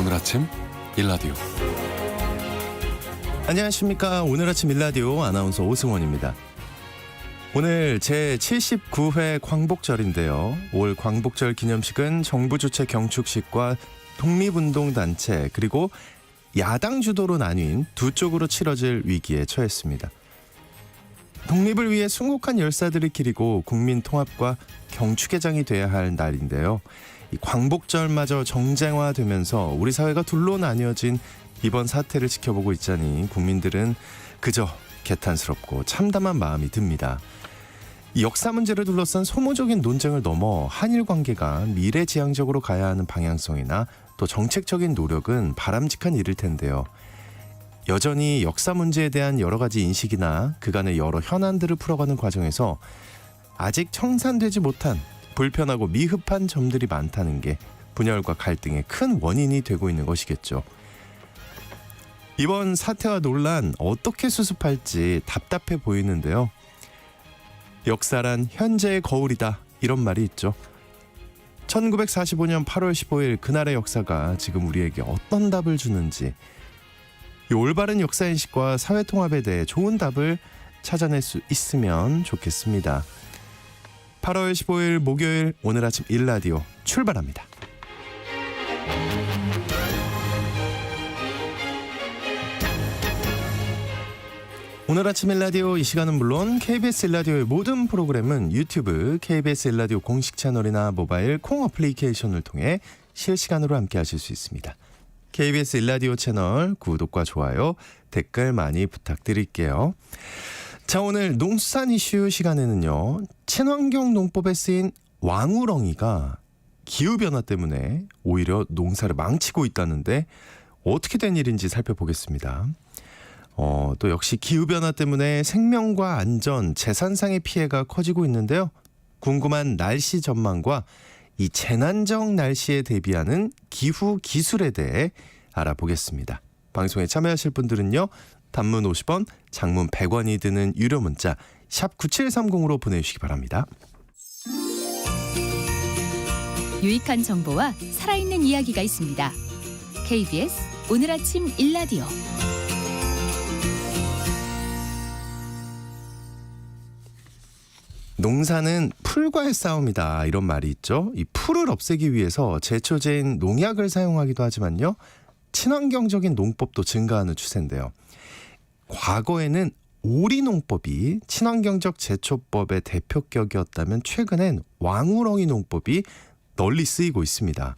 오늘 아침 일라디오. 안녕하십니까. 오늘 아침 일라디오 아나운서 오승원입니다. 오늘 제79회 광복절인데요. 올 광복절 기념식은 정부 주최 경축식과 독립운동단체 그리고 야당 주도로 나뉜 두 쪽으로 치러질 위기에 처했습니다. 독립을 위해 순국한 열사들을 기리고 국민 통합과 경축의 장이 돼야 할 날인데요. 이 광복절마저 정쟁화되면서 우리 사회가 둘로 나뉘어진 이번 사태를 지켜보고 있자니 국민들은 그저 개탄스럽고 참담한 마음이 듭니다. 이 역사 문제를 둘러싼 소모적인 논쟁을 넘어 한일 관계가 미래지향적으로 가야 하는 방향성이나 또 정책적인 노력은 바람직한 일일 텐데요. 여전히 역사 문제에 대한 여러 가지 인식이나 그간의 여러 현안들을 풀어가는 과정에서 아직 청산되지 못한 불편하고 미흡한 점들이 많다는 게 분열과 갈등의 큰 원인이 되고 있는 것이겠죠. 이번 사태와 논란 어떻게 수습할지 답답해 보이는데요. 역사란 현재의 거울이다, 이런 말이 있죠. 1945년 8월 15일 그날의 역사가 지금 우리에게 어떤 답을 주는지, 이 올바른 역사인식과 사회통합에 대해 좋은 답을 찾아낼 수 있으면 좋겠습니다. 8월 15일 목요일 오늘 아침 일라디오 출발합니다. 오늘 아침 일라디오 이 시간은 물론 KBS 일라디오의 모든 프로그램은 유튜브 KBS 일라디오 공식 채널이나 모바일 콩 어플리케이션을 통해 실시간으로 함께 하실 수 있습니다. KBS 일라디오 채널 구독과 좋아요, 댓글 많이 부탁드릴게요. 자, 오늘 농수산 이슈 시간에는요, 친환경 농법에 쓰인 왕우렁이가 기후변화 때문에 오히려 농사를 망치고 있다는데 어떻게 된 일인지 살펴보겠습니다. 또 역시 기후변화 때문에 생명과 안전, 재산상의 피해가 커지고 있는데요. 궁금한 날씨 전망과 이 재난적 날씨에 대비하는 기후 기술에 대해 알아보겠습니다. 방송에 참여하실 분들은요, 단문 50원, 장문 100원이 드는 유료 문자 샵 9730으로 보내주시기 바랍니다. 유익한 정보와 살아있는 이야기가 있습니다. KBS 오늘 아침 일라디오. 농사는 풀과의 싸움이다, 이런 말이 있죠. 이 풀을 없애기 위해서 제초제인 농약을 사용하기도 하지만요, 친환경적인 농법도 증가하는 추세인데요. 과거에는 오리농법이 친환경적 제초법의 대표격이었다면 최근엔 왕우렁이 농법이 널리 쓰이고 있습니다.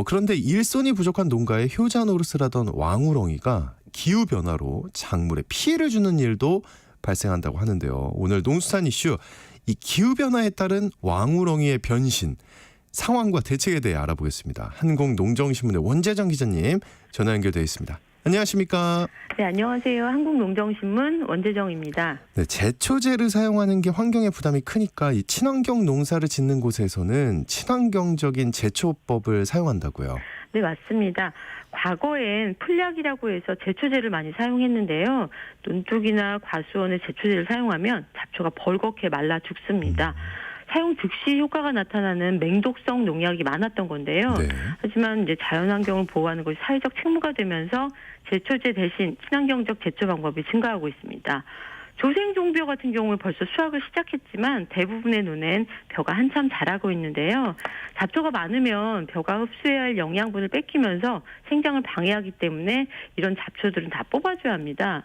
그런데 일손이 부족한 농가의 효자 노릇을 왕우렁이가 기후변화로 작물에 피해를 주는 일도 발생한다고 하는데요. 오늘 농수산 이슈, 이 기후변화에 따른 왕우렁이의 변신, 상황과 대책에 대해 알아보겠습니다. 한국농정신문의 원재정 기자님 전화 연결되어 있습니다. 안녕하십니까? 네, 안녕하세요. 한국농정신문 원재정입니다. 네, 제초제를 사용하는 게 환경에 부담이 크니까 이 친환경 농사를 짓는 곳에서는 친환경적인 제초법을 사용한다고요. 네, 맞습니다. 과거엔 풀약이라고 해서 제초제를 많이 사용했는데요. 논둑이나 과수원의 제초제를 사용하면 잡초가 벌겋게 말라 죽습니다. 사용 즉시 효과가 나타나는 맹독성 농약이 많았던 건데요. 네. 하지만 이제 자연환경을 보호하는 것이 사회적 책무가 되면서 제초제 대신 친환경적 제초 방법이 증가하고 있습니다. 조생종벼 같은 경우는 벌써 수확을 시작했지만 대부분의 논엔 벼가 한참 자라고 있는데요. 잡초가 많으면 벼가 흡수해야 할 영양분을 뺏기면서 생장을 방해하기 때문에 이런 잡초들은 다 뽑아줘야 합니다.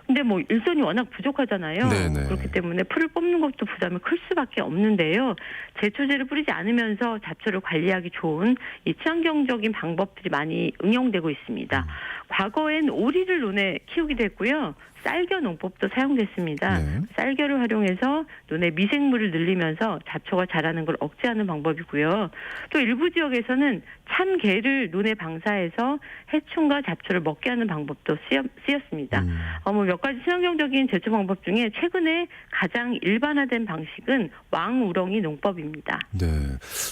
근데 일손이 워낙 부족하잖아요. 네네. 그렇기 때문에 풀을 뽑는 것도 부담이 클 수밖에 없는데요. 제초제를 뿌리지 않으면서 잡초를 관리하기 좋은 이 친환경적인 방법들이 많이 응용되고 있습니다. 과거엔 오리를 논에 키우기도 했고요. 쌀겨 농법도 사용됐습니다. 네. 쌀겨를 활용해서 논에 미생물을 늘리면서 잡초가 자라는 걸 억제하는 방법이고요. 또 일부 지역에서는 참개를 논에 방사해서 해충과 잡초를 먹게 하는 방법도 쓰였습니다. 몇 가지 친환경적인 제초 방법 중에 최근에 가장 일반화된 방식은 왕우렁이 농법입니다. 네,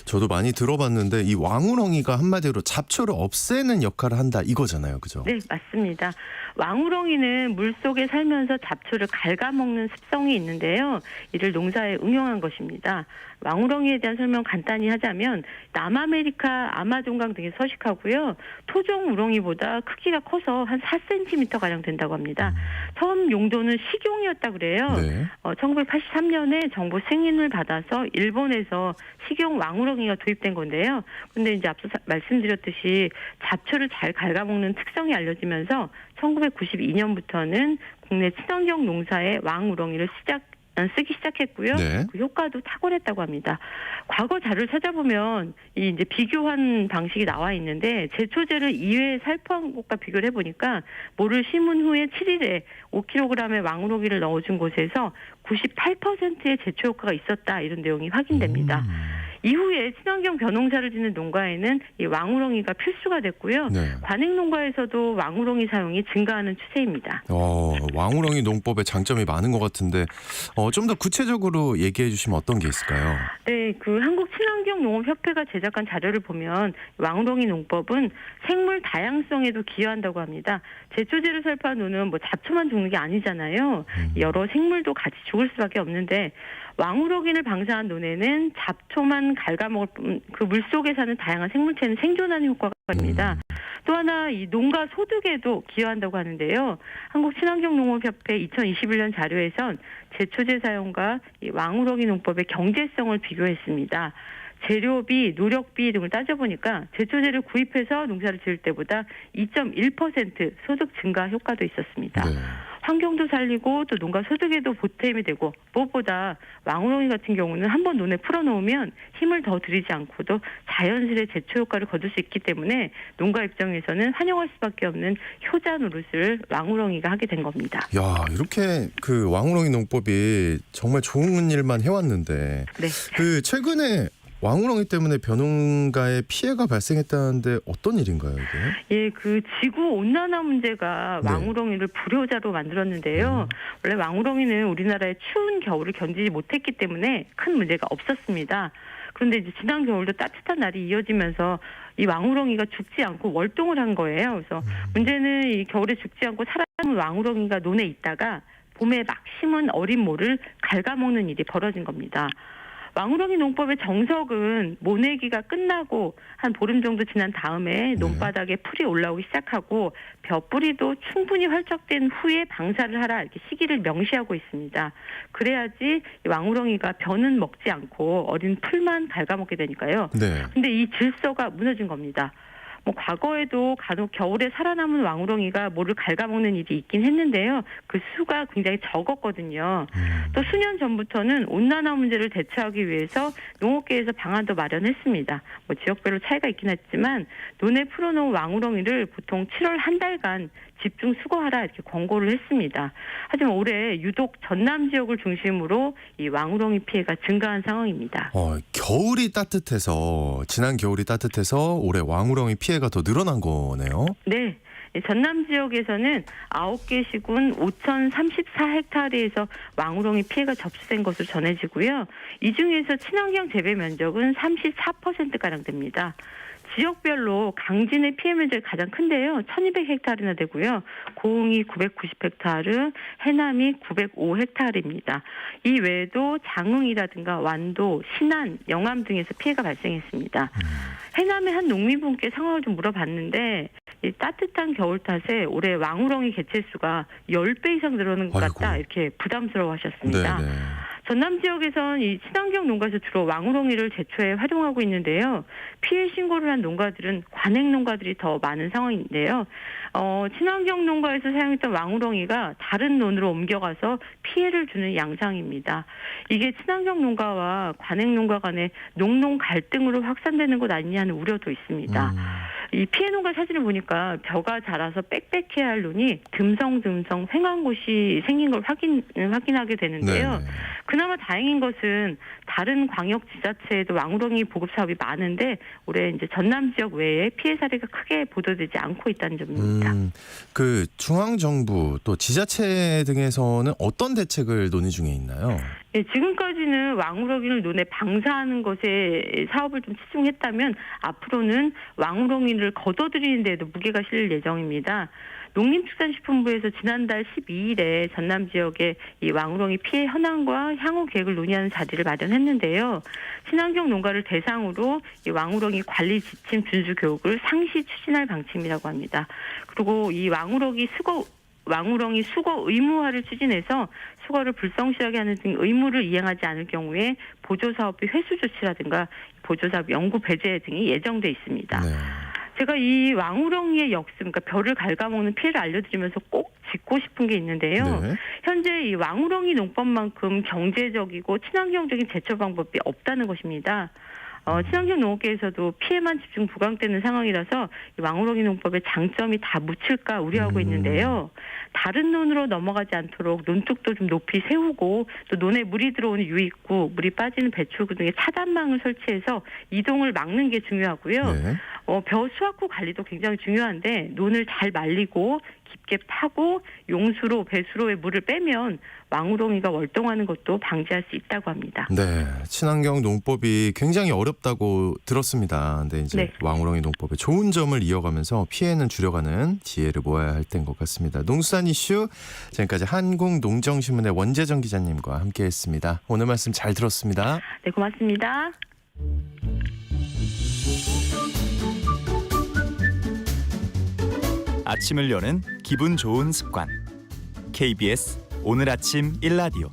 저도 많이 들어봤는데 이 왕우렁이가 한마디로 잡초를 없애는 역할을 한다, 이거잖아요, 그죠? 네, 맞습니다. 왕우렁이는 물속에 살면서 잡초를 갉아먹는 습성이 있는데요. 이를 농사에 응용한 것입니다. 왕우렁이에 대한 설명 간단히 하자면 남아메리카 아마존강 등에 서식하고요. 토종 우렁이보다 크기가 커서 한 4cm가량 된다고 합니다. 처음 용도는 식용이었다 그래요. 네. 1983년에 정부 승인을 받아서 일본에서 식용 왕우렁이가 도입된 건데요. 근데 이제 앞서 말씀드렸듯이 잡초를 잘 갉아먹는 특성이 알려지면서 1992년부터는 국내 친환경 농사에 왕우렁이를 쓰기 시작했고요. 네. 그 효과도 탁월했다고 합니다. 과거 자료를 찾아보면 이 이제 비교한 방식이 나와 있는데 제초제를 2회 살포한 것과 비교를 해보니까 모를 심은 후에 7일에 5kg의 왕우렁이를 넣어준 곳에서 98%의 제초 효과가 있었다 이런 내용이 확인됩니다. 이후에 친환경 벼농사를 짓는 농가에는 이 왕우렁이가 필수가 됐고요. 네. 관행 농가에서도 왕우렁이 사용이 증가하는 추세입니다. 왕우렁이 농법에 장점이 많은 것 같은데 좀 더 구체적으로 얘기해 주시면 어떤 게 있을까요? 네, 그 한국친환경농업협회가 제작한 자료를 보면 왕우렁이 농법은 생물 다양성에도 기여한다고 합니다. 제초제를 살포한 노는 뭐 잡초만 죽는 게 아니잖아요. 여러 생물도 같이 죽을 수밖에 없는데 왕우렁이를 방사한 논에는 잡초만 갉아먹을 뿐 그 물속에 사는 다양한 생물체는 생존하는 효과가 있습니다. 또 하나 이 농가 소득에도 기여한다고 하는데요. 한국친환경농업협회 2021년 자료에선 제초제 사용과 이 왕우렁이 농법의 경제성을 비교했습니다. 재료비, 노력비 등을 따져보니까 제초제를 구입해서 농사를 지을 때보다 2.1% 소득 증가 효과도 있었습니다. 네. 환경도 살리고 또 농가 소득에도 보탬이 되고 무엇보다 왕우렁이 같은 경우는 한번 논에 풀어놓으면 힘을 더 들이지 않고도 자연스레 제초 효과를 거둘 수 있기 때문에 농가 입장에서는 환영할 수밖에 없는 효자 노릇을 왕우렁이가 하게 된 겁니다. 야, 이렇게 그 왕우렁이 농법이 정말 좋은 일만 해왔는데 네. 그 최근에 왕우렁이 때문에 벼농가에 피해가 발생했다는데 어떤 일인가요, 이게? 예, 그 지구 온난화 문제가 네. 왕우렁이를 불효자로 만들었는데요. 원래 왕우렁이는 우리나라의 추운 겨울을 견디지 못했기 때문에 큰 문제가 없었습니다. 그런데 이제 지난 겨울도 따뜻한 날이 이어지면서 이 왕우렁이가 죽지 않고 월동을 한 거예요. 그래서 문제는 이 겨울에 죽지 않고 살아남은 왕우렁이가 논에 있다가 봄에 막 심은 어린 모를 갉아먹는 일이 벌어진 겁니다. 왕우렁이 농법의 정석은 모내기가 끝나고 한 보름 정도 지난 다음에 논바닥에 풀이 올라오기 시작하고 벼뿌리도 충분히 활적된 후에 방사를 하라 이렇게 시기를 명시하고 있습니다. 그래야지 왕우렁이가 벼는 먹지 않고 어린 풀만 갉아먹게 되니까요. 네. 근데 이 질서가 무너진 겁니다. 뭐 과거에도 간혹 겨울에 살아남은 왕우렁이가 모를 갉아먹는 일이 있긴 했는데요. 그 수가 굉장히 적었거든요. 또 수년 전부터는 온난화 문제를 대처하기 위해서 농업계에서 방안도 마련했습니다. 뭐 지역별로 차이가 있긴 했지만 논에 풀어놓은 왕우렁이를 보통 7월 한 달간 집중 수거하라 이렇게 권고를 했습니다. 하지만 올해 유독 전남 지역을 중심으로 이 왕우렁이 피해가 증가한 상황입니다. 겨울이 따뜻해서 지난 겨울이 따뜻해서 올해 왕우렁이 피해가 더 늘어난 거네요. 네. 전남 지역에서는 9개 시군 5,034헥타르에서 왕우렁이 피해가 접수된 것으로 전해지고요. 이 중에서 친환경 재배 면적은 34%가량 됩니다. 지역별로 강진의 피해 면적이 가장 큰데요. 1,200헥타르나 되고요. 고흥이 990헥타르, 해남이 905헥타르입니다. 이 외에도 장흥이라든가 완도, 신안, 영암 등에서 피해가 발생했습니다. 해남의 한 농민분께 상황을 좀 물어봤는데 이 따뜻한 겨울 탓에 올해 왕우렁이 개체수가 10배 이상 늘어난 것 같다 이렇게 부담스러워하셨습니다. 네네. 전남 지역에선 이 친환경 농가에서 주로 왕우렁이를 제초에 활용하고 있는데요. 피해 신고를 한 농가들은 관행 농가들이 더 많은 상황인데요. 친환경 농가에서 사용했던 왕우렁이가 다른 논으로 옮겨가서 피해를 주는 양상입니다. 이게 친환경 농가와 관행 농가 간의 농농 갈등으로 확산되는 것 아니냐는 우려도 있습니다. 이 피해 농가 사진을 보니까 벼가 자라서 빽빽해야 할 논이 듬성듬성 횡한 곳이 생긴 걸 확인하게 되는데요. 네네. 그나마 다행인 것은 다른 광역 지자체에도 왕우렁이 보급 사업이 많은데 올해 이제 전남 지역 외에 피해 사례가 크게 보도되지 않고 있다는 점입니다. 그 중앙 정부 또 지자체 등에서는 어떤 대책을 논의 중에 있나요? 예, 지금까지는 왕우렁이를 논에 방사하는 것에 사업을 좀 치중했다면 앞으로는 왕우렁이를 걷어들이는 데에도 무게가 실릴 예정입니다. 농림축산식품부에서 지난달 12일에 전남 지역의 이 왕우렁이 피해 현황과 향후 계획을 논의하는 자리를 마련했는데요. 친환경 농가를 대상으로 이 왕우렁이 관리 지침 준수 교육을 상시 추진할 방침이라고 합니다. 그리고 이 왕우렁이 수거 의무화를 추진해서 수거를 불성실하게 하는 등 의무를 이행하지 않을 경우에 보조사업비 회수 조치라든가 보조사업 연구 배제 등이 예정돼 있습니다. 네. 제가 이 왕우렁이의 역습, 그러니까 벼를 갉아먹는 피해를 알려드리면서 꼭 짚고 싶은 게 있는데요. 네. 현재 이 왕우렁이 농법만큼 경제적이고 친환경적인 대처 방법이 없다는 것입니다. 친환경 농업계에서도 피해만 집중 부각되는 상황이라서 이 왕우렁이 농법의 장점이 다 묻힐까 우려하고 있는데요. 다른 논으로 넘어가지 않도록 논둑도 좀 높이 세우고 또 논에 물이 들어오는 유입구, 물이 빠지는 배출구 등의 차단망을 설치해서 이동을 막는 게 중요하고요. 네. 벼 수확 후 관리도 굉장히 중요한데 논을 잘 말리고 깊게 파고 용수로 배수로의 물을 빼면 왕우렁이가 월동하는 것도 방지할 수 있다고 합니다. 네, 친환경 농법이 굉장히 어렵다고 들었습니다. 근데 이제 네. 왕우렁이 농법의 좋은 점을 이어가면서 피해는 줄여가는 지혜를 모아야 할 때인 것 같습니다. 농수산 이슈 지금까지 한국농정신문의 원재정 기자님과 함께했습니다. 오늘 말씀 잘 들었습니다. 네, 고맙습니다. 아침을 여는 기분 좋은 습관. KBS 오늘 아침 일라디오.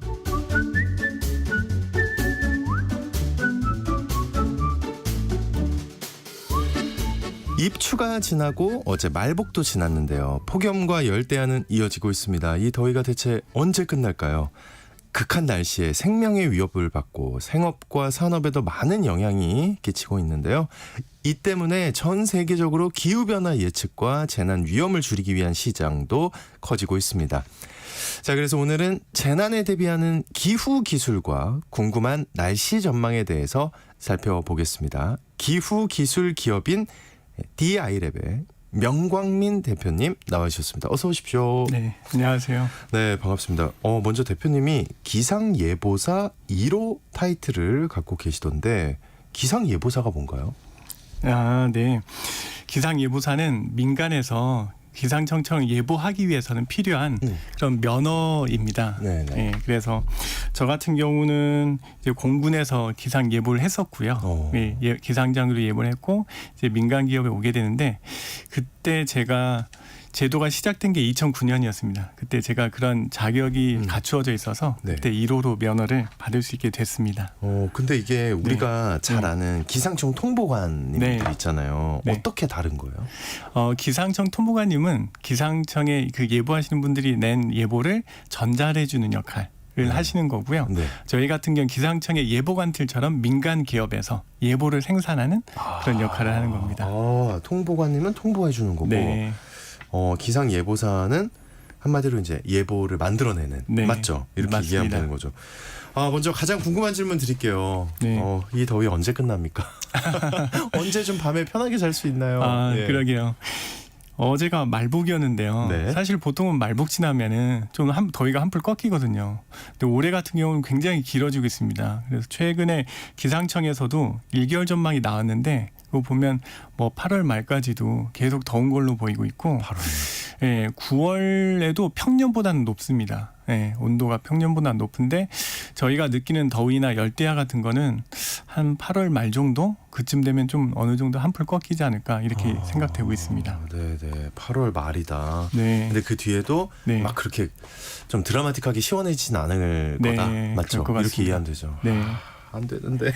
입추가 지나고 어제 말복도 지났는데요. 폭염과 열대야는 이어지고 있습니다. 이 더위가 대체 언제 끝날까요? 극한 날씨에 생명의 위협을 받고 생업과 산업에도 많은 영향이 끼치고 있는데요. 이 때문에 전 세계적으로 기후변화 예측과 재난 위험을 줄이기 위한 시장도 커지고 있습니다. 자, 그래서 오늘은 재난에 대비하는 기후 기술과 궁금한 날씨 전망에 대해서 살펴보겠습니다. 기후 기술 기업인 DI랩의 명광민 대표님 나와주셨습니다. 어서 오십시오. 네, 안녕하세요. 네, 반갑습니다. 먼저 대표님이 기상예보사 1호 타이틀을 갖고 계시던데 기상예보사가 뭔가요? 네. 기상예보사는 민간에서 기상청청 예보하기 위해서는 필요한 그런 면허입니다. 네네. 네, 그래서 저 같은 경우는 이제 공군에서 기상 예보를 했었고요. 기상장으로 예보를 했고 이제 민간 기업에 오게 되는데 그때 제가 제도가 시작된 게 2009년이었습니다. 그때 제가 그런 자격이 갖추어져 있어서 네. 그때 1호로 면허를 받을 수 있게 됐습니다. 근데 이게 우리가 잘 네. 아는 기상청 통보관님들 네. 있잖아요. 네. 어떻게 다른 거예요? 기상청 통보관님은 기상청에 그 예보하시는 분들이 낸 예보를 전달해 주는 역할을 하시는 거고요. 네. 저희 같은 경우 기상청의 예보관틀처럼 민간 기업에서 예보를 생산하는 그런 역할을 하는 겁니다. 통보관님은 통보해 주는 거고 네. 기상예보사는 한마디로 이제 예보를 만들어내는 네. 맞죠? 이렇게 맞습니다. 이해하면 되는 거죠. 먼저 가장 궁금한 질문 드릴게요. 네. 이 더위 언제 끝납니까? 언제 좀 밤에 편하게 잘 수 있나요? 예. 그러게요. 어제가 말복이었는데요. 네. 사실 보통은 말복 지나면은 좀 더위가 한풀 꺾이거든요. 근데 올해 같은 경우는 굉장히 길어지고 있습니다. 그래서 최근에 기상청에서도 1개월 전망이 나왔는데 그거 보면 뭐 8월 말까지도 계속 더운 걸로 보이고 있고 8월. 예, 9월에도 평년보다는 높습니다. 예, 온도가 평년보다 높은데 저희가 느끼는 더위나 열대야 같은 거는 한 8월 말 정도 그쯤 되면 좀 어느 정도 한풀 꺾이지 않을까 이렇게 생각되고 있습니다. 네네. 8월 말이다. 네. 근데 그 뒤에도 네. 막 그렇게 좀 드라마틱하게 시원해지진 않을 네, 거다. 맞죠? 그럴 것 이렇게 같습니다. 이해하면 되죠. 네. 안 되는데.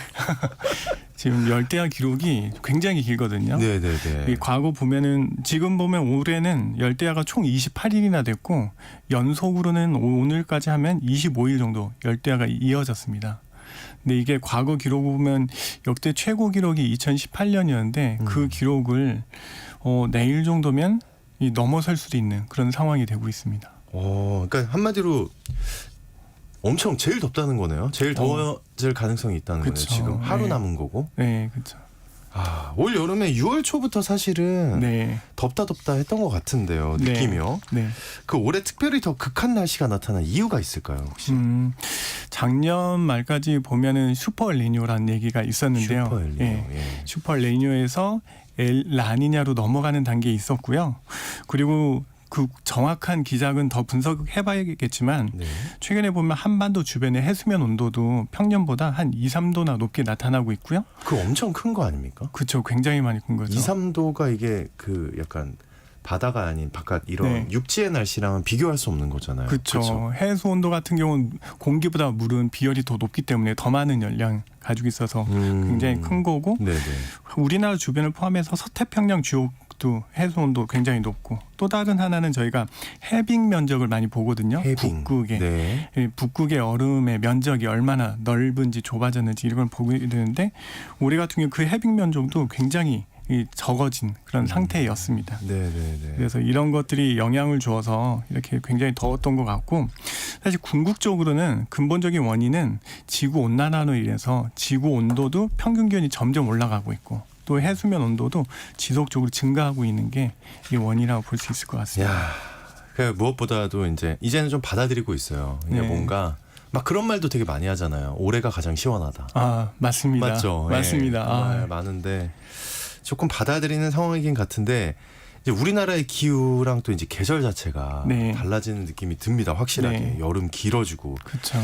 지금 열대야 기록이 굉장히 길거든요. 네네네. 이 과거 보면은 지금 보면 올해는 열대야가 총 28일이나 됐고 연속으로는 오늘까지 하면 25일 정도 열대야가 이어졌습니다. 근데 이게 과거 기록 보면 역대 최고 기록이 2018년이었는데 그 기록을 내일 정도면 넘어설 수도 있는 그런 상황이 되고 있습니다. 그러니까 한마디로 엄청 제일 덥다는 거네요. 제일 더워질 가능성이 있다는 그쵸. 거네요. 지금 하루 네. 남은 거고. 네, 그렇죠. 올 여름에 6월 초부터 사실은 네. 덥다 했던 것 같은데요. 네. 느낌이요. 네. 그 올해 특별히 더 극한 날씨가 나타난 이유가 있을까요, 혹시? 작년 말까지 보면은 슈퍼엘니뇨라는 얘기가 있었는데요. 슈퍼엘니뇨. 예. 예. 슈퍼엘니뇨에서 라니냐로 넘어가는 단계에 있었고요. 그리고 그 정확한 기작은 더 분석해봐야겠지만 네. 최근에 보면 한반도 주변의 해수면 온도도 평년보다 한 2, 3도나 높게 나타나고 있고요. 그 엄청 큰 거 아닙니까? 그렇죠. 굉장히 많이 큰 거죠. 2, 3도가 이게 그 약간 바다가 아닌 바깥 이런 네. 육지의 날씨랑은 비교할 수 없는 거잖아요. 그렇죠. 해수 온도 같은 경우는 공기보다 물은 비열이 더 높기 때문에 더 많은 열량 가지고 있어서 굉장히 큰 거고 네네. 우리나라 주변을 포함해서 서태평양 지역도 해수 온도 굉장히 높고 또 다른 하나는 저희가 해빙 면적을 많이 보거든요. 해빙. 북극의 네. 북극의 얼음의 면적이 얼마나 넓은지 좁아졌는지 이런 걸 보게 되는데 올해 같은 경우 그 해빙 면적도 굉장히 적어진 그런 상태였습니다. 네네네. 그래서 이런 것들이 영향을 주어서 이렇게 굉장히 더웠던 것 같고 사실 궁극적으로는 근본적인 원인은 지구 온난화로 인해서 지구 온도도 평균 기온이 점점 올라가고 있고 또 해수면 온도도 지속적으로 증가하고 있는 게 이 원인이라고 볼 수 있을 것 같습니다. 야, 그 무엇보다도 이제는 좀 받아들이고 있어요. 이게 네. 뭔가 막 그런 말도 되게 많이 하잖아요. 올해가 가장 시원하다. 맞습니다. 맞죠? 맞습니다. 예, 정말 많은데 조금 받아들이는 상황이긴 같은데 이제 우리나라의 기후랑 또 이제 계절 자체가 네. 달라지는 느낌이 듭니다. 확실하게 네. 여름 길어지고 그렇죠.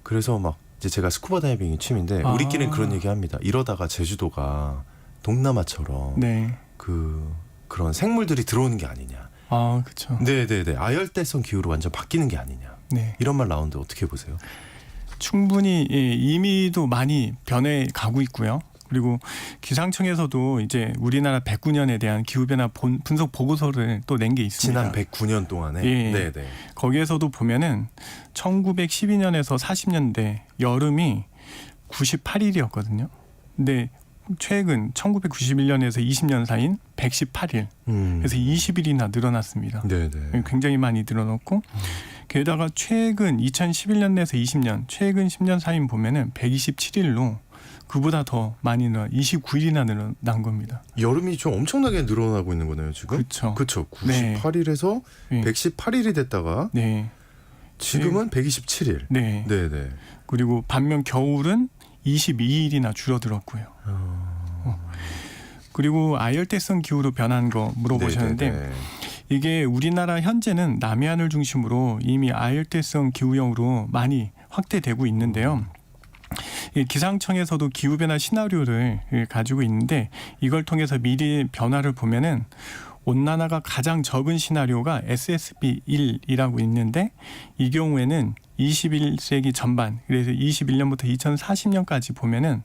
그래서 막 이제 제가 스쿠버 다이빙이 취미인데 우리끼리는 그런 얘기합니다. 이러다가 제주도가 동남아처럼 네. 그런 생물들이 들어오는 게 아니냐. 그렇죠. 네네네. 아열대성 기후로 완전 바뀌는 게 아니냐. 네. 이런 말 나오는데 어떻게 보세요? 충분히 이미도 많이 변해 가고 있고요. 그리고 기상청에서도 이제 우리나라 109년에 대한 기후변화 분석 보고서를 또 낸 게 있습니다. 지난 109년 동안에. 예. 네네. 거기에서도 보면은 1912년에서 40년대 여름이 98일이었거든요. 근데 최근 1991년에서 20년 사이인 118일. 그래서 20일이나 늘어났습니다. 네네. 굉장히 많이 늘어났고 게다가 최근 2011년에서 20년 최근 10년 사이인 보면은 127일로 그보다 더 많이 29일이나 늘어난 겁니다. 여름이 좀 엄청나게 늘어나고 있는 거네요, 지금? 그렇죠. 그렇죠. 98일에서 네. 118일이 됐다가 네. 지금은 127일. 네. 네네. 그리고 반면 겨울은 22일이나 줄어들었고요. 그리고 아열대성 기후로 변한 거 물어보셨는데 네네네. 이게 우리나라 현재는 남해안을 중심으로 이미 아열대성 기후형으로 많이 확대되고 있는데요. 이 기상청에서도 기후변화 시나리오를 가지고 있는데 이걸 통해서 미리 변화를 보면은 온난화가 가장 적은 시나리오가 SSB1이라고 있는데 이 경우에는 21세기 전반 그래서 21년부터 2040년까지 보면은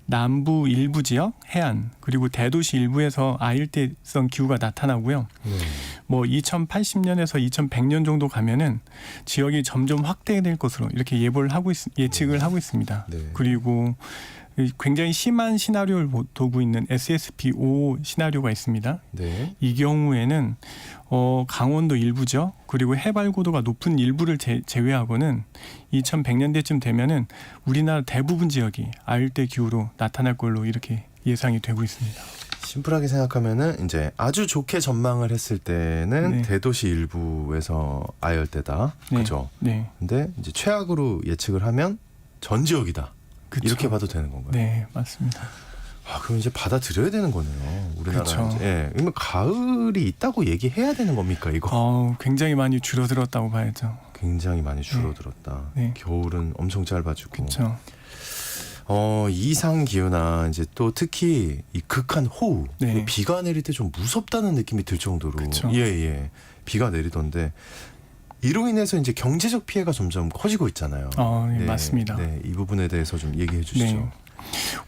남부 일부 지역, 해안 그리고 대도시 일부에서 아열대성 기후가 나타나고요. 뭐 2080년에서 2100년 정도 가면은 지역이 점점 확대될 것으로 이렇게 예측을 하고 있습니다. 네. 그리고 굉장히 심한 시나리오를 두고 있는 SSP5 시나리오가 있습니다. 네. 이 경우에는 강원도 일부죠. 그리고 해발 고도가 높은 일부를 제외하고는 2100년대쯤 되면은 우리나라 대부분 지역이 아열대 기후로 나타날 걸로 이렇게 예상이 되고 있습니다. 심플하게 생각하면은 이제 아주 좋게 전망을 했을 때는 네. 대도시 일부에서 아열대다. 네. 그죠? 네. 근데 이제 최악으로 예측을 하면 전 지역이다. 그쵸. 이렇게 봐도 되는 건가요? 네, 맞습니다. 그럼 이제 받아들여야 되는 거네요. 우리나라 그쵸. 이제. 예. 그러면 가을이 있다고 얘기해야 되는 겁니까, 이거? 굉장히 많이 줄어들었다고 봐야죠. 굉장히 많이 줄어들었다. 네. 겨울은 엄청 짧아지고. 그렇죠. 이상 기후나 이제 또 특히 이 극한 호우, 네. 비가 내릴 때 좀 무섭다는 느낌이 들 정도로 그쵸. 예. 비가 내리던데 이로 인해서 이제 경제적 피해가 점점 커지고 있잖아요. 네, 맞습니다. 네, 이 부분에 대해서 좀 얘기해 주시죠. 네.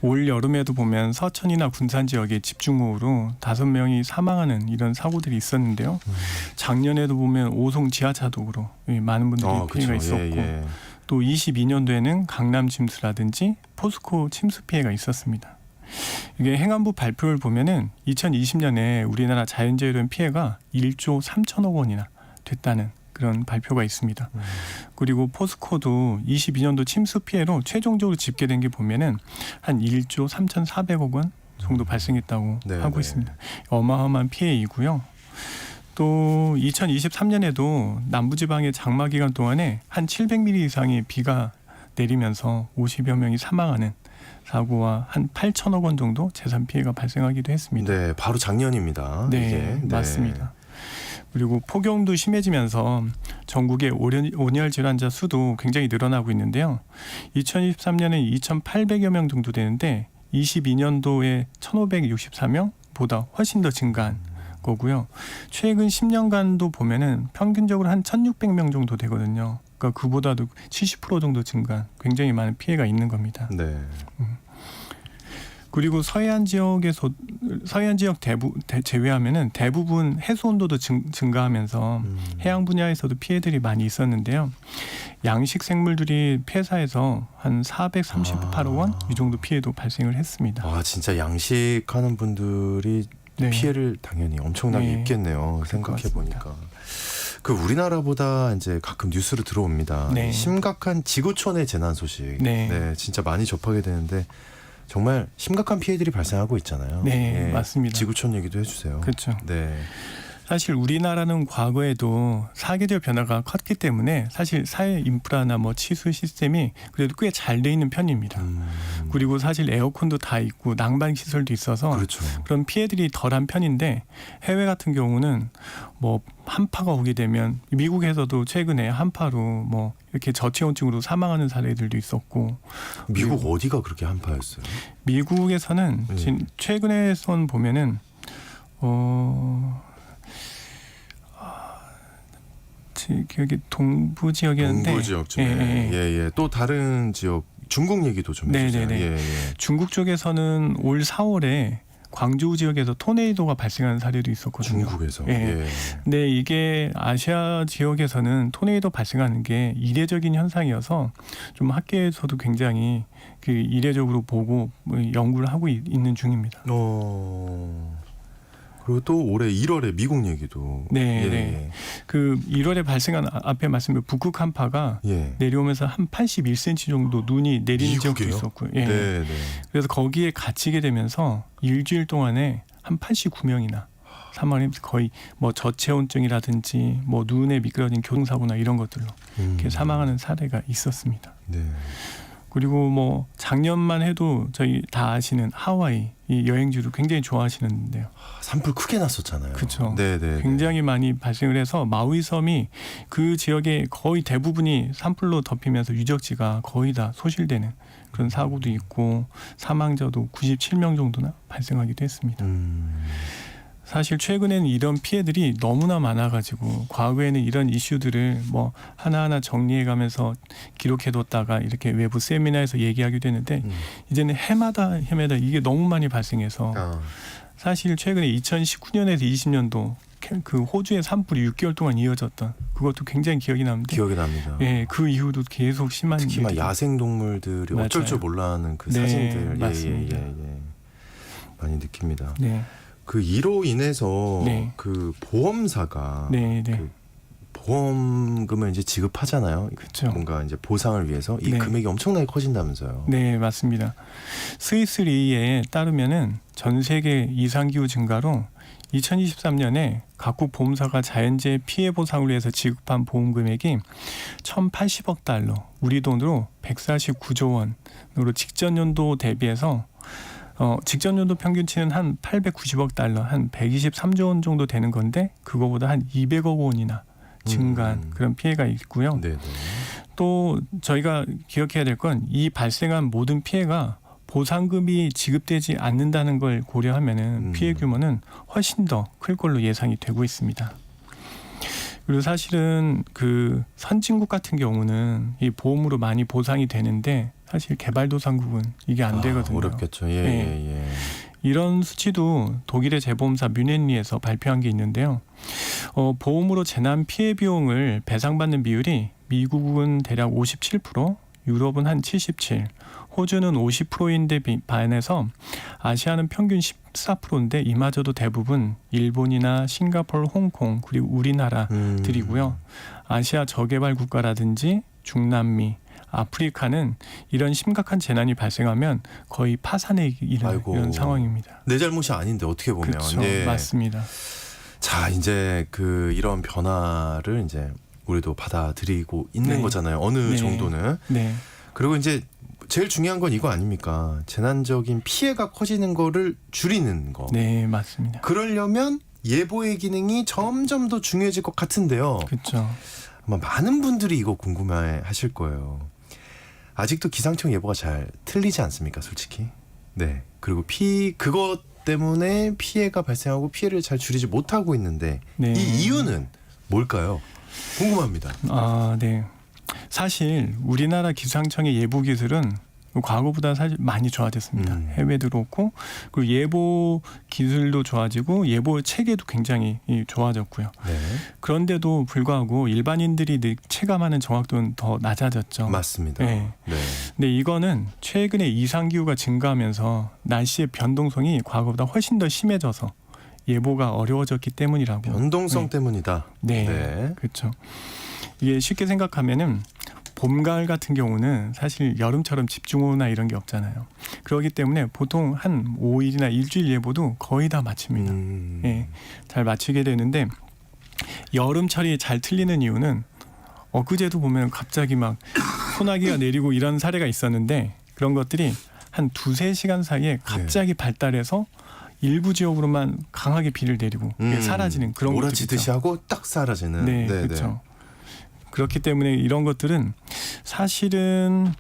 올 여름에도 보면 서천이나 군산 지역에 집중호우로 5명이 사망하는 이런 사고들이 있었는데요. 작년에도 보면 오송 지하차도로 많은 분들이 피해가 그쵸. 있었고 예. 또 22년도에는 강남 침수라든지 포스코 침수 피해가 있었습니다. 이게 행안부 발표를 보면은 2020년에 우리나라 자연재해로인 피해가 1조 3천억 원이나 됐다는 그런 발표가 있습니다. 그리고 포스코도 22년도 침수 피해로 최종적으로 집계된 게 보면은 한 1조 3,400억 원 정도 발생했다고 네, 하고 네. 있습니다. 어마어마한 피해이고요. 또 2023년에도 남부지방의 장마 기간 동안에 한 700mm 이상의 비가 내리면서 50여 명이 사망하는 사고와 한 8천억 원 정도 재산 피해가 발생하기도 했습니다. 네, 바로 작년입니다. 네, 이게. 네. 맞습니다. 그리고 폭염도 심해지면서 전국의 온열 질환자 수도 굉장히 늘어나고 있는데요. 2023년에 2,800여 명 정도 되는데 22년도에 1,564명보다 훨씬 더 증가한 거고요. 최근 10년간도 보면은 평균적으로 한 1,600명 정도 되거든요. 그러니까 그보다도 70% 정도 증가한 굉장히 많은 피해가 있는 겁니다. 네. 그리고 서해안 지역 제외하면은 대부분 해수 온도도 증가하면서 해양 분야에서도 피해들이 많이 있었는데요. 양식 생물들이 폐사해서 한 438억 원 이 정도 피해도 발생을 했습니다. 아, 진짜 양식하는 분들이 네. 피해를 당연히 엄청나게 네. 입겠네요. 생각해 보니까. 그 우리나라보다 이제 가끔 뉴스로 들어옵니다. 네. 심각한 지구촌의 재난 소식. 네. 진짜 많이 접하게 되는데 정말 심각한 피해들이 발생하고 있잖아요. 네, 맞습니다. 지구촌 얘기도 해주세요. 그렇죠. 네. 사실 우리나라는 과거에도 사계절 변화가 컸기 때문에 사실 사회 인프라나 뭐 치수 시스템이 그래도 꽤 잘 돼 있는 편입니다. 그리고 사실 에어컨도 다 있고 난방 시설도 있어서 그렇죠. 그런 피해들이 덜한 편인데 해외 같은 경우는 뭐 한파가 오게 되면 미국에서도 최근에 한파로 뭐 이렇게 저체온증으로 사망하는 사례들도 있었고 미국 어디가 그렇게 한파였어요? 미국에서는 최근에선 보면은 기억이 동부 지역이었는데 동부 지역쯤에 예. 또 다른 지역 중국 얘기도 좀 해주세요. 네네네. 중국 쪽에서는 올 4월에 광저우 지역에서 토네이도가 발생하는 사례도 있었거든요. 중국에서. 예. 근데 이게 아시아 지역에서는 토네이도 발생하는 게 이례적인 현상이어서 좀 학계에서도 굉장히 그 이례적으로 보고 연구를 하고 있는 중입니다. 그리고 또 올해 1월에 미국 얘기도. 네. 그 1월에 발생한 앞에 말씀드린 북극 한파가 내려오면서 한 81cm 정도 눈이 내리는 지역도 있었고요. 예. 네. 그래서 거기에 갇히게 되면서 일주일 동안에 한 89명이나 사망하면서 거의 뭐 저체온증이라든지 뭐 눈에 미끄러진 교통사고나 이런 것들로 이렇게 사망하는 사례가 있었습니다. 네. 그리고 뭐 작년만 해도 저희 다 아시는 하와이 이 여행지도 굉장히 좋아하시는데요. 산불 크게 났었잖아요. 그렇죠. 네. 굉장히 많이 발생을 해서 마우이 섬이 그 지역의 거의 대부분이 산불로 덮이면서 유적지가 거의 다 소실되는 그런 사고도 있고 사망자도 97명 정도나 발생하기도 했습니다. 사실 최근에는 이런 피해들이 너무나 많아가지고 과거에는 이런 이슈들을 뭐 하나하나 정리해가면서 기록해뒀다가 이렇게 외부 세미나에서 얘기하기도 했는데 이제는 해마다 이게 너무 많이 발생해서 사실 최근에 2019년에서 20년도 그 호주의 산불이 6개월 동안 이어졌던 그것도 굉장히 기억이 나는데 기억이 납니다. 예, 그 이후도 계속 심한 특히 막 야생 동물들이 어쩔 줄 몰라하는 그 사진들 맞습니다. 많이 느낍니다. 네. 그 이로 인해서 그 보험사가 그 보험금을 이제 지급하잖아요. 그렇죠. 뭔가 이제 보상을 위해서 이 금액이 엄청나게 커진다면서요. 네, 맞습니다. 스위스 리에 따르면은 전 세계 이상기후 증가로 2023년에 각국 보험사가 자연재해 피해 보상을 위해서 지급한 보험 금액이 1,080억 달러, 우리 돈으로 149조 원으로 직전 연도 대비해서 직전 연도 평균치는 한 890억 달러, 한 123조 원 정도 되는 건데 그거보다 한 200억 원이나 증가한 그런 피해가 있고요. 네네. 또 저희가 기억해야 될 건 이 발생한 모든 피해가 보상금이 지급되지 않는다는 걸 고려하면은 피해 규모는 훨씬 더 클 걸로 예상이 되고 있습니다. 그리고 사실은 그 선진국 같은 경우는 이 보험으로 많이 보상이 되는데 사실 개발도상국은 이게 안 되거든요. 어렵겠죠. 이런 수치도 독일의 재보험사 뮌헨리에서 발표한 게 있는데요. 보험으로 재난 피해 비용을 배상받는 비율이 미국은 대략 57%, 유럽은 한 77%, 호주는 50%인데 반해서 아시아는 평균 14%인데 이마저도 대부분 일본이나 싱가포르, 홍콩 그리고 우리나라들이고요. 아시아 저개발 국가라든지 중남미, 아프리카는 이런 심각한 재난이 발생하면 거의 파산에 이르는 아이고. 이런 상황입니다. 내 잘못이 아닌데 어떻게 보면. 그렇죠. 예. 맞습니다. 자, 이제 이런 변화를 이제 우리도 받아들이고 있는 네. 거잖아요. 어느 네. 정도는. 네. 그리고 이제 제일 중요한 건 이거 아닙니까? 재난적인 피해가 커지는 거를 줄이는 거. 네, 맞습니다. 그러려면 예보의 기능이 점점 더 중요해질 것 같은데요. 그렇죠. 아마 많은 분들이 이거 궁금해 하실 거예요. 아직도 기상청 예보가 잘 틀리지 않습니까, 솔직히? 네. 그리고 그것 때문에 피해가 발생하고 피해를 잘 줄이지 못하고 있는데 네. 이 이유는 뭘까요? 궁금합니다. 네. 사실 우리나라 기상청의 예보 기술은 과거보다 사실 많이 좋아졌습니다. 해외도 그렇고 그리고 예보 기술도 좋아지고 예보 체계도 굉장히 좋아졌고요. 네. 그런데도 불구하고 일반인들이 체감하는 정확도는 더 낮아졌죠. 맞습니다. 네. 네. 근데 이거는 최근에 이상기후가 증가하면서 날씨의 변동성이 과거보다 훨씬 더 심해져서 예보가 어려워졌기 때문이라고. 변동성 네. 때문이다. 네. 네. 그렇죠. 이게 쉽게 생각하면은 봄, 가을 같은 경우는 사실 여름처럼 집중호우나 이런 게 없잖아요. 그렇기 때문에 보통 한 5일이나 일주일 예보도 거의 다 맞춥니다. 예, 잘 맞추게 되는데 여름철이 잘 틀리는 이유는 엊그제도 보면 갑자기 막 소나기가 내리고 이런 사례가 있었는데 그런 것들이 한 2-3시간 사이에 갑자기 발달해서 일부 지역으로만 강하게 비를 내리고 사라지는 그런 것들이 몰아치듯이 있죠. 하고 딱 사라지는. 네, 그렇죠. 그렇기 때문에 이런 것들은 사실은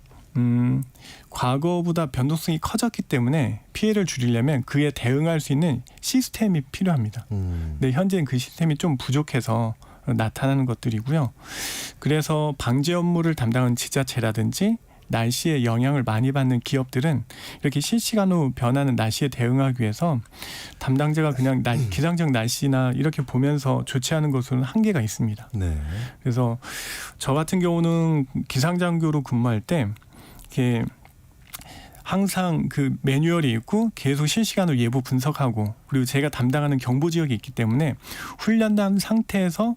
과거보다 변동성이 커졌기 때문에 피해를 줄이려면 그에 대응할 수 있는 시스템이 필요합니다. 근데 현재는 그 시스템이 좀 부족해서 나타나는 것들이고요. 그래서 방제 업무를 담당하는 지자체라든지 날씨에 영향을 많이 받는 기업들은 이렇게 실시간으로 변하는 날씨에 대응하기 위해서 담당자가 그냥 기상청 날씨나 이렇게 보면서 조치하는 것은 한계가 있습니다. 네. 그래서 저 같은 경우는 기상장교로 근무할 때 이렇게 항상 그 매뉴얼이 있고 계속 실시간으로 예보 분석하고 그리고 제가 담당하는 경보 지역이 있기 때문에 훈련된 상태에서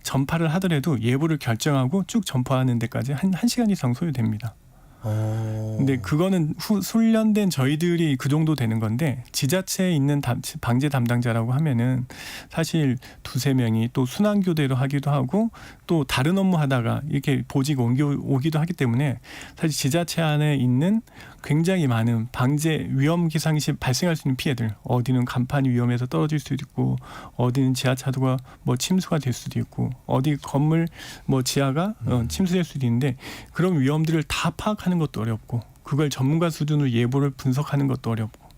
전파를 하더라도 예보를 결정하고 쭉 전파하는 데까지 한 시간 이상 소요됩니다. 근데 그거는 훈련된 저희들이 그 정도 되는 건데 지자체에 있는 방제 담당자라고 하면은 사실 2-3명이 또 순환교대로 하기도 하고 또 다른 업무 하다가 이렇게 보직 오기도 하기 때문에 사실 지자체 안에 있는 굉장히 많은 방제 위험 기상이 발생할 수 있는 피해들 어디는 간판이 위험해서 떨어질 수도 있고 어디는 지하차도가 뭐 침수가 될 수도 있고 어디 건물 뭐 지하가 침수될 수도 있는데 그런 위험들을 다 파악하는 것도 어렵고 그걸 전문가 수준으로 예보를 분석하는 것도 어렵고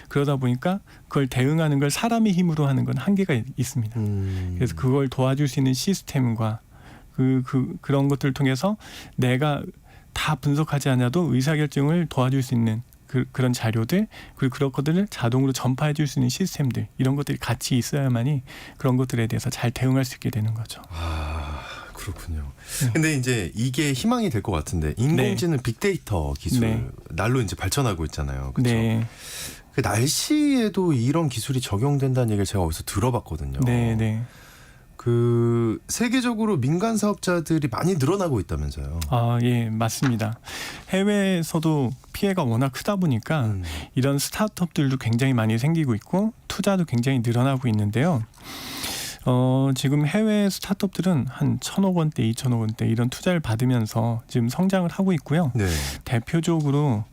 그러다 보니까 그걸 대응하는 걸 사람의 힘으로 하는 건 한계가 있습니다. 그래서 그걸 도와줄 수 있는 시스템과 그런 것들을 통해서 내가 다 분석하지 않아도 의사결정을 도와줄 수 있는 그런 자료들 그리고 그런 것들을 자동으로 전파해 줄 수 있는 시스템들 이런 것들이 같이 있어야만이 그런 것들에 대해서 잘 대응할 수 있게 되는 거죠. 그렇군요. 근데 이제 이게 희망이 될 것 같은데 인공지능 빅데이터 기술 날로 이제 발전하고 있잖아요. 그렇죠? 네. 그 날씨에도 이런 기술이 적용된다는 얘기를 제가 어디서 들어봤거든요. 네. 그 세계적으로 민간 사업자들이 많이 늘어나고 있다면서요. 예, 맞습니다. 해외에서도 피해가 워낙 크다 보니까 이런 스타트업들도 굉장히 많이 생기고 있고 투자도 굉장히 늘어나고 있는데요. 지금 해외 스타트업들은 한 1,000억 원대, 2,000억 원대 이런 투자를 받으면서 지금 성장을 하고 있고요. 네. 대표적으로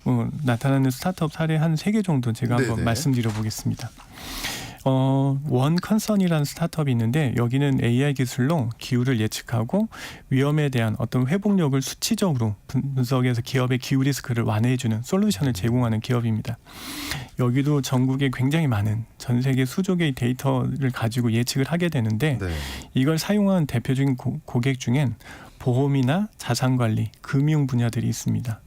나타나는 스타트업 사례 한 3개 정도 제가 한번 말씀드려 보겠습니다. 원컨선이라는 스타트업이 있는데 여기는 AI 기술로 기후를 예측하고 위험에 대한 어떤 회복력을 수치적으로 분석해서 기업의 기후 리스크를 완화해주는 솔루션을 제공하는 기업입니다. 여기도 전국에 굉장히 많은 전 세계 수조 개의 데이터를 가지고 예측을 하게 되는데 이걸 사용한 대표적인 고객 중엔 보험이나 자산관리, 금융 분야들이 있습니다.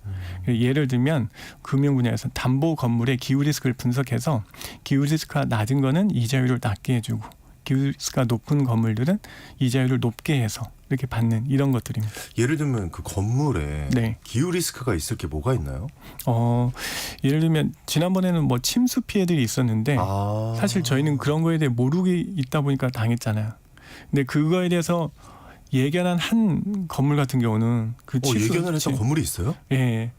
예를 들면 금융 분야에서 담보 건물의 기후 리스크를 분석해서 기후 리스크가 낮은 거는 이자율을 낮게 해주고 기후 리스크가 높은 건물들은 이자율을 높게 해서 이렇게 받는 이런 것들입니다. 예를 들면 그 건물에 기후 리스크가 있을 게 뭐가 있나요? 예를 들면 지난번에는 뭐 침수 피해들이 있었는데 사실 저희는 그런 거에 대해 모르고 있다 보니까 당했잖아요. 근데 그거에 대해서 예견한 한 건물 같은 경우는 그 예견을 했던 건물이 있어요? 예,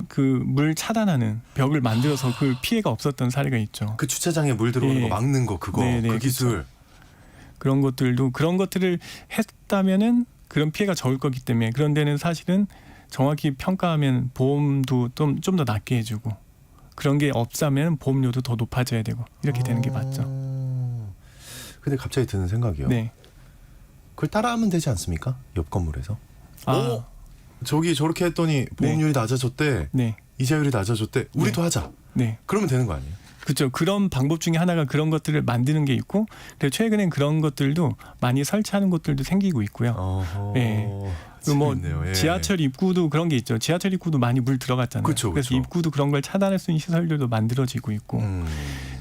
그 물 차단하는 벽을 만들어서 그 피해가 없었던 사례가 있죠. 그 주차장에 물 들어오는 거 막는 거 그거 네네, 그 기술. 그런 것들을 했다면은 그런 피해가 적을 거기 때문에 그런 데는 사실은 정확히 평가하면 보험도 좀 더 낮게 해주고 그런 게 없다면 보험료도 더 높아져야 되고 이렇게 되는 게 맞죠. 근데 갑자기 드는 생각이요. 네. 그걸 따라하면 되지 않습니까? 옆 건물에서. 아, 저기 저렇게 했더니 보험료이 낮아졌대. 네, 이자율이 낮아졌대. 우리도 하자. 네. 그러면 되는 거 아니에요? 그렇죠. 그런 방법 중에 하나가 그런 것들을 만드는 게 있고, 그리고 최근엔 그런 것들도 많이 설치하는 곳들도 생기고 있고요. 예. 그리고 뭐 재밌네요. 예. 지하철 입구도 그런 게 있죠. 지하철 입구도 많이 물 들어갔잖아요. 그쵸, 그래서 그쵸. 입구도 그런 걸 차단할 수 있는 시설들도 만들어지고 있고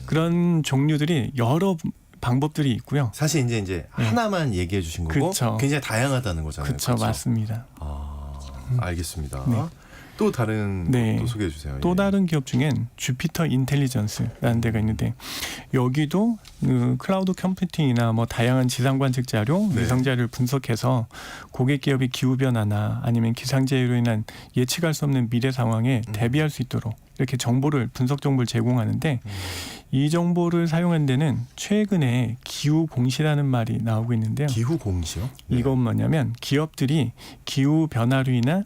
그런 종류들이 여러 방법들이 있고요. 사실 이제 하나만 얘기해 주신 거고 그쵸. 굉장히 다양하다는 거잖아요. 그렇죠, 그쵸? 맞습니다. 알겠습니다. 네. 또 다른 네. 것도 소개해 주세요. 또 예. 다른 기업 중엔 주피터 인텔리전스라는 데가 있는데 여기도 클라우드 컴퓨팅이나 뭐 다양한 지상 관측 자료, 네. 위성 자료를 분석해서 고객 기업의 기후 변화나 아니면 기상재해로 인한 예측할 수 없는 미래 상황에 대비할 수 있도록 이렇게 정보를 분석 정보를 제공하는데 이 정보를 사용한 데는 최근에 기후 공시라는 말이 나오고 있는데요. 기후 공시요? 네. 이건 뭐냐면 기업들이 기후 변화로 인한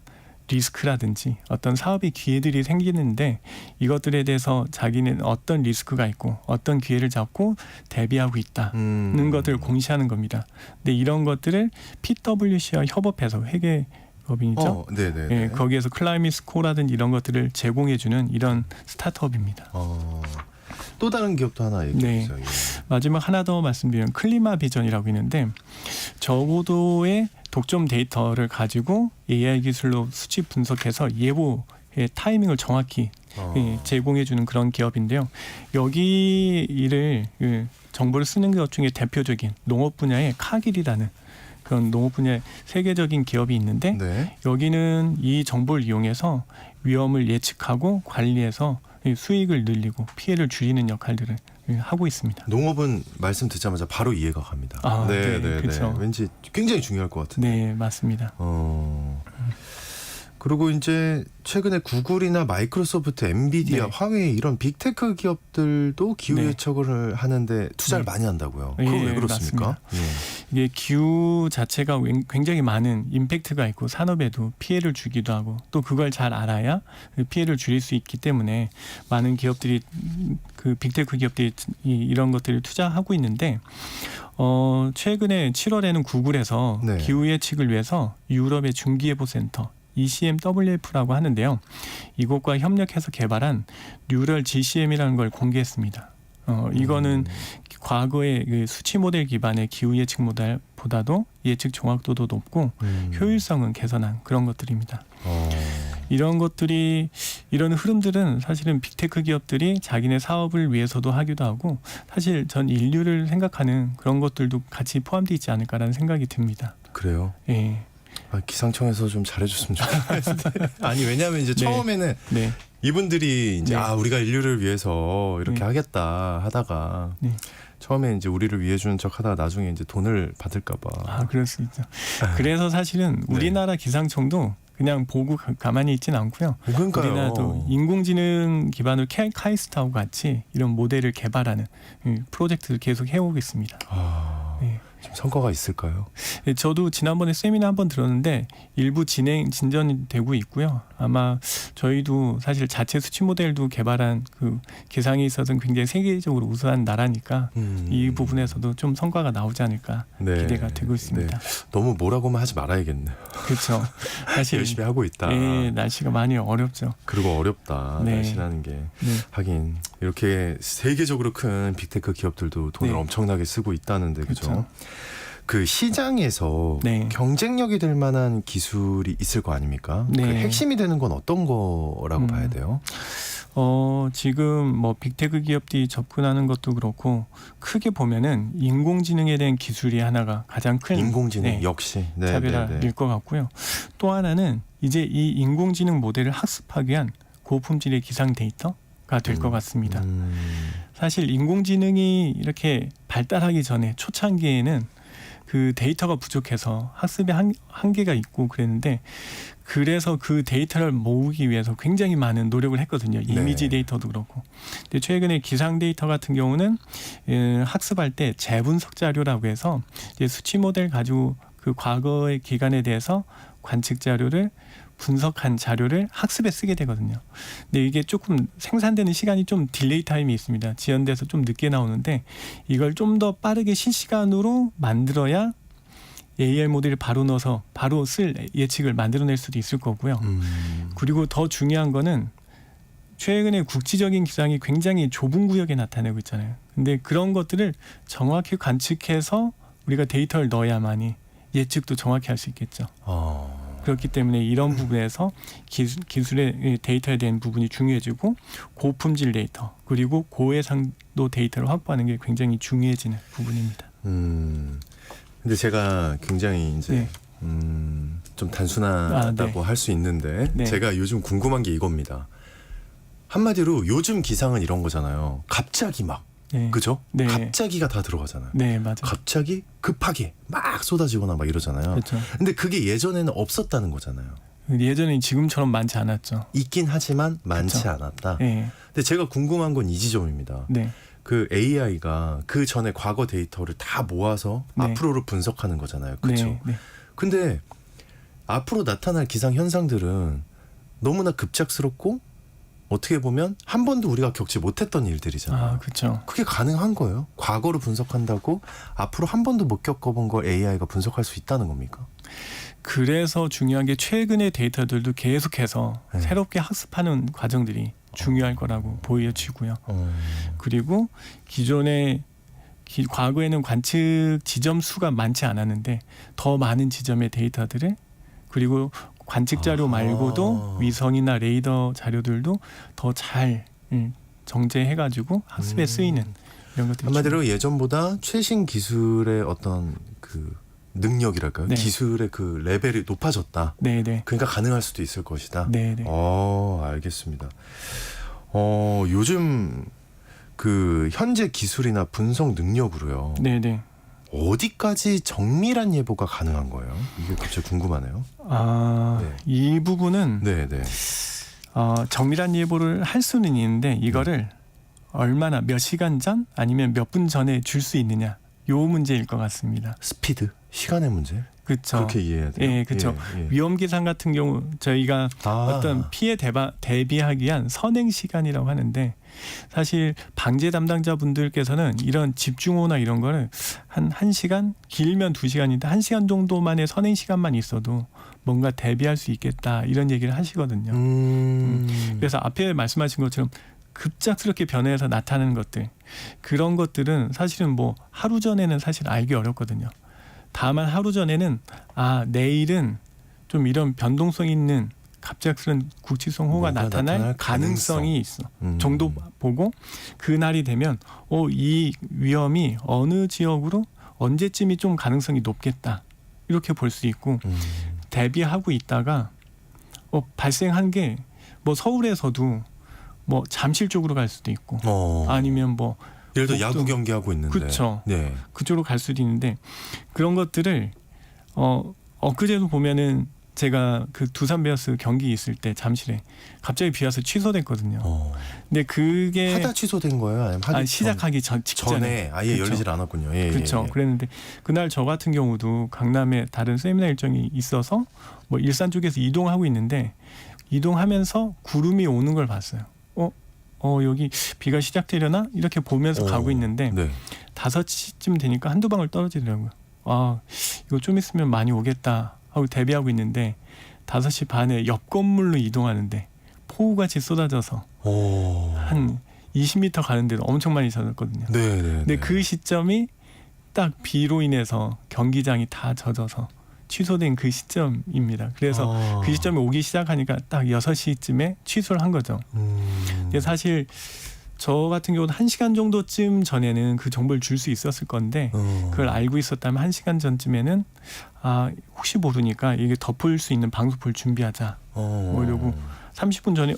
리스크라든지 어떤 사업의 기회들이 생기는데 이것들에 대해서 자기는 어떤 리스크가 있고 어떤 기회를 잡고 대비하고 있다는 것들을 공시하는 겁니다. 근데 이런 것들을 PwC와 협업해서 회계법인이죠. 네네. 예, 거기에서 클라이밋 스코어라든지 이런 것들을 제공해주는 이런 스타트업입니다. 또 다른 기업도 하나 얘기해 네. 주세요. 예. 마지막 하나 더 말씀드리면 클리마 비전이라고 있는데 저고도의 독점 데이터를 가지고 AI 기술로 수치 분석해서 예보의 타이밍을 정확히 제공해주는 그런 기업인데요. 여기 이를 정보를 쓰는 것 중에 대표적인 농업 분야의 카길이라는 그런 농업 분야의 세계적인 기업이 있는데 네. 여기는 이 정보를 이용해서 위험을 예측하고 관리해서 수익을 늘리고 피해를 줄이는 역할들을 하고 있습니다. 농업은 말씀 듣자마자 바로 이해가 갑니다. 아, 네, 그렇죠. 왠지 굉장히 중요할 것 같은데. 네, 맞습니다. 그리고 이제 최근에 구글이나 마이크로소프트, 엔비디아, 네. 화웨이 이런 빅테크 기업들도 기후 네. 예측을 하는데 투자를 네. 많이 한다고요. 예, 그건 왜 그렇습니까? 이게 기후 자체가 굉장히 많은 임팩트가 있고 산업에도 피해를 주기도 하고 또 그걸 잘 알아야 피해를 줄일 수 있기 때문에 많은 기업들이 그 빅테크 기업들이 이런 것들을 투자하고 있는데 최근에 7월에는 구글에서 네. 기후 예측을 위해서 유럽의 중기예보센터 ECMWF라고 하는데요. 이곳과 협력해서 개발한 뉴럴 GCM이라는 걸 공개했습니다. 이거는 과거의 그 수치 모델 기반의 기후 예측 모델보다도 예측 정확도도 높고 효율성은 개선한 그런 것들입니다. 이런 것들이 이런 흐름들은 사실은 빅테크 기업들이 자기네 사업을 위해서도 하기도 하고 사실 전 인류를 생각하는 그런 것들도 같이 포함되어 있지 않을까라는 생각이 듭니다. 그래요? 예. 기상청에서 좀 잘해줬으면 좋겠는데. 아니 왜냐하면 이제 네. 처음에는 네. 이분들이 이제 네. 우리가 인류를 위해서 이렇게 네. 하겠다 하다가 네. 처음에 이제 우리를 위해 주는 척하다가 나중에 이제 돈을 받을까봐. 그럴 수 있죠. 그래서 사실은 네. 우리나라 기상청도 그냥 보고 가만히 있지는 않고요. 그러니까요. 우리나라도 인공지능 기반으로 카이스트하고 같이 이런 모델을 개발하는 프로젝트를 계속 해오고 있습니다. 네. 좀 성과가 있을까요? 저도 지난번에 세미나 한번 들었는데 일부 진전이 되고 있고요. 아마 저희도 사실 자체 수치 모델도 개발한 그 기상에 있어서는 굉장히 세계적으로 우수한 나라니까 이 부분에서도 좀 성과가 나오지 않을까 기대가 되고 있습니다. 네. 너무 뭐라고만 하지 말아야겠네요. 그렇죠. 사실 열심히 하고 있다. 예, 날씨가 많이 어렵죠. 그리고 어렵다. 네. 날씨라는 게. 네. 하긴 이렇게 세계적으로 큰 빅테크 기업들도 돈을 네. 엄청나게 쓰고 있다는데 그죠? 그렇죠. 그 시장에서 네. 경쟁력이 될 만한 기술이 있을 거 아닙니까? 네. 그 핵심이 되는 건 어떤 거라고 봐야 돼요? 지금 뭐 빅테크 기업들이 접근하는 것도 그렇고 크게 보면은 인공지능에 대한 기술이 하나가 가장 큰 인공지능 네, 역시 차별화일 것 같고요. 또 하나는 이제 이 인공지능 모델을 학습하기 위한 고품질의 기상 데이터가 될 것 같습니다. 사실 인공지능이 이렇게 발달하기 전에 초창기에는 그 데이터가 부족해서 학습에 한계가 있고 그랬는데 그래서 그 데이터를 모으기 위해서 굉장히 많은 노력을 했거든요. 이미지 데이터도 그렇고. 근데 최근에 기상 데이터 같은 경우는 학습할 때 재분석 자료라고 해서 이제 수치 모델 가지고 그 과거의 기간에 대해서 관측 자료를 분석한 자료를 학습에 쓰게 되거든요. 근데 이게 조금 생산되는 시간이 좀 딜레이 타임이 있습니다. 지연돼서 좀 늦게 나오는데 이걸 좀 더 빠르게 실시간으로 만들어야 AI 모델을 바로 넣어서 바로 쓸 예측을 만들어낼 수도 있을 거고요. 그리고 더 중요한 거는 최근에 국지적인 기상이 굉장히 좁은 구역에 나타나고 있잖아요. 근데 그런 것들을 정확히 관측해서 우리가 데이터를 넣어야만이 예측도 정확히 할 수 있겠죠. 그렇기 때문에 이런 부분에서 기술의 데이터에 대한 부분이 중요해지고 고품질 데이터 그리고 고해상도 데이터를 확보하는 게 굉장히 중요해지는 부분입니다. 근데 제가 굉장히 이제 좀 단순하다고 할 수 있는데 제가 요즘 궁금한 게 이겁니다. 한마디로 요즘 기상은 이런 거잖아요. 갑자기 막 그죠? 갑자기가 다 들어가잖아요. 네, 맞아요. 갑자기 급하게 막 쏟아지거나 막 이러잖아요. 그렇죠. 근데 그게 예전에는 없었다는 거잖아요. 예전에 지금처럼 많지 않았죠. 있긴 하지만 많지 않았다. 근데 제가 궁금한 건 이 지점입니다. 그 AI가 그 전에 과거 데이터를 다 모아서 앞으로를 분석하는 거잖아요. 그렇죠? 근데 앞으로 나타날 기상 현상들은 너무나 급작스럽고 어떻게 보면 한 번도 우리가 겪지 못했던 일들이잖아요. 그렇죠. 그게 가능한 거예요? 과거를 분석한다고 앞으로 한 번도 못 겪어본 걸 AI가 분석할 수 있다는 겁니까? 그래서 중요한 게 최근의 데이터들도 계속해서 새롭게 학습하는 과정들이 중요할 거라고 보여지고요. 그리고 기존에 과거에는 관측 지점 수가 많지 않았는데 더 많은 지점의 데이터들을 그리고 관측 자료 말고도 위성이나 레이더 자료들도 더 잘 정제해가지고 학습에 쓰이는 이런 것들이 한마디로 예전보다 최신 기술의 어떤 그 능력이랄까요? 기술의 그 레벨이 높아졌다. 그러니까 가능할 수도 있을 것이다. 알겠습니다. 요즘 그 현재 기술이나 분석 능력으로요. 어디까지 정밀한 예보가 가능한 거예요? 이게 갑자기 궁금하네요. 이 부분은 정밀한 예보를 할 수는 있는데 이거를 얼마나 몇 시간 전 아니면 몇 분 전에 줄 수 있느냐 요 문제일 것 같습니다. 스피드? 시간의 문제? 그렇죠. 그렇게 이해해야 돼요? 그렇죠. 위험 기상 같은 경우 저희가 어떤 피해 대비하기 위한 선행 시간이라고 하는데 사실 방재 담당자분들께서는 이런 집중호우나 이런 거를 한 1시간 길면 2시간인데 1시간 정도만의 선행 시간만 있어도 뭔가 대비할 수 있겠다 이런 얘기를 하시거든요. 그래서 앞에 말씀하신 것처럼 급작스럽게 변해서 나타나는 것들 그런 것들은 사실은 뭐 하루 전에는 사실 알기 어렵거든요. 다만 하루 전에는 내일은 좀 이런 변동성 있는 갑작스런 국지성 호우가 나타날 가능성이 있어 정도 보고 그날이 되면 이 위험이 어느 지역으로 언제쯤이 좀 가능성이 높겠다 이렇게 볼 수 있고 대비하고 있다가 발생한 게 뭐 서울에서도 뭐 잠실 쪽으로 갈 수도 있고 아니면 뭐 예를 들어 야구 경기하고 있는데 그렇죠. 그쪽으로 갈 수도 있는데 그런 것들을 엊그제도 보면은 제가 그 두산 베어스 경기 있을 때 잠실에 갑자기 비 와서 취소됐거든요. 근데 그게 하다 취소된 거예요? 아니면 하기 시작하기 직전에 아예 열리질 않았군요. 그렇죠. 그랬는데 그날 저 같은 경우도 강남에 다른 세미나 일정이 있어서 뭐 일산 쪽에서 이동하고 있는데 이동하면서 구름이 오는 걸 봤어요. 여기 비가 시작되려나? 이렇게 보면서 가고 있는데 5시쯤 되니까 한두 방울 떨어지더라고요. 이거 좀 있으면 많이 오겠다 하고 대비하고 있는데 5시 반에 옆 건물로 이동하는데 폭우같이 쏟아져서 한 20m 가는 데도 엄청 많이 젖었거든요. 근데 그 시점이 딱 비로 인해서 경기장이 다 젖어서 취소된 그 시점입니다. 그래서 그 시점에 오기 시작하니까 딱 6시쯤에 취소를 한 거죠. 근데 사실 저 같은 경우는 1시간 정도쯤 전에는 그 정보를 줄 수 있었을 건데 그걸 알고 있었다면 1시간 전쯤에는 혹시 모르니까 이게 덮을 수 있는 방수포를 준비하자 뭐 이러고 30분 전에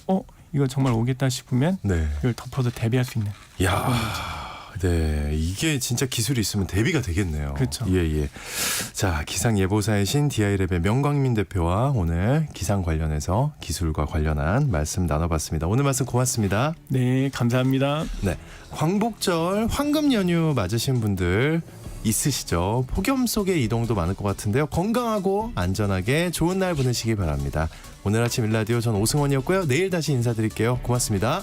이거 정말 오겠다 싶으면 이걸 덮어서 대비할 수 있는. 네, 이게 진짜 기술이 있으면 대비가 되겠네요. 그렇죠. 예. 자, 기상 예보사이신 DI랩의 명광민 대표와 오늘 기상 관련해서 기술과 관련한 말씀 나눠봤습니다. 오늘 말씀 고맙습니다. 네, 감사합니다. 네, 광복절 황금 연휴 맞으신 분들 있으시죠? 폭염 속의 이동도 많을 것 같은데요. 건강하고 안전하게 좋은 날 보내시기 바랍니다. 오늘 아침 일라디오 전 오승원이었고요. 내일 다시 인사드릴게요. 고맙습니다.